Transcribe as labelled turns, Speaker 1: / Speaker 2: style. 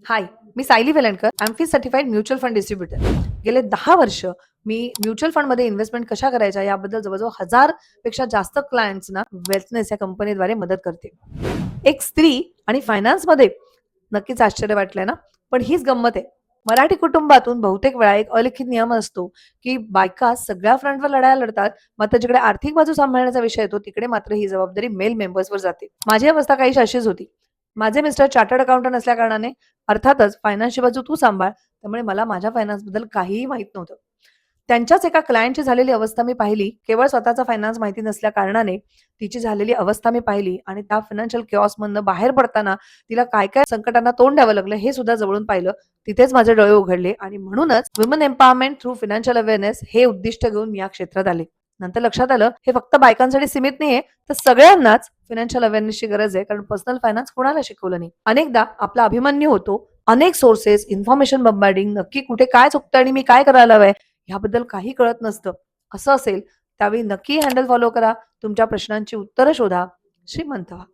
Speaker 1: हाय, मी Sayali Velankar, AMFI certified mutual fund distributor. गेले 10 वर्ष मी म्युच्युअल फंडमध्ये इन्व्हेस्टमेंट कशा करायच्या याबद्दल जवळजवळ 1000 पेक्षा जास्त क्लायंट्सना वेल्थनेस या कंपनीद्वारे मदत करते. एक स्त्री आणि फायनान्समध्ये नक्कीच आश्चर्य वाटलंय ना? पण हीच गंमत आहे. मराठी कुटुंबातून बहुतेक वेळा एक अलिखित नियम असतो, की बायका सगळ्या फ्रंटवर लढाया लढतात, मात्र जिकडे आर्थिक बाजू सांभाळण्याचा विषय येतो, तिकडे मात्र ही जबाबदारी मेल मेंबर्सवर जाते. माझी अवस्था काहीशी अशीच होती. माझे मिस्टर चार्टर्ड अकाउंटंट असल्याकारणाने अर्थातच फायनान्सची बाजू तू सांभाळ, त्यामुळे मला माझ्या फायनान्सबद्दल काहीही माहीत नव्हतं. त्यांच्याच एका क्लायंटची झालेली अवस्था मी पाहिली. केवळ स्वतःचा फायनान्स माहिती नसल्या कारणाने तिची झालेली अवस्था मी पाहिली आणि त्या फायनान्शियल किऑसमधनं बाहेर पडताना तिला काय-काय संकटांना तोंड द्यावं लागलं हे सुद्धा जवळून पाहिलं. तिथेच माझे डोळे उघडले आणि म्हणूनच woman empowerment through financial awareness हे उद्दिष्ट घेऊन मी या क्षेत्रात आले. नंतर लक्षात आलं, हे फक्त बायकांसाठी सीमित नाहीये, तर सगळ्यांनाच फायनान्शियल अवेअरनेसची गरज आहे. कारण पर्सनल फायनान्स कोणाला शिकवलं नाही. अनेकदा आपला अभिमन्यू होतो. अनेक सोर्सेस, इन्फॉर्मेशन बंबार्डिंग, नक्की कुठे काय चुकतं आणि मी काय करायला हवंय ह्याबद्दल काही कळत नसतं. असं असेल त्यावेळी नक्की हँडल फॉलो करा. तुमच्या प्रश्नांची उत्तरं शोधा. श्रीमंत व्हा.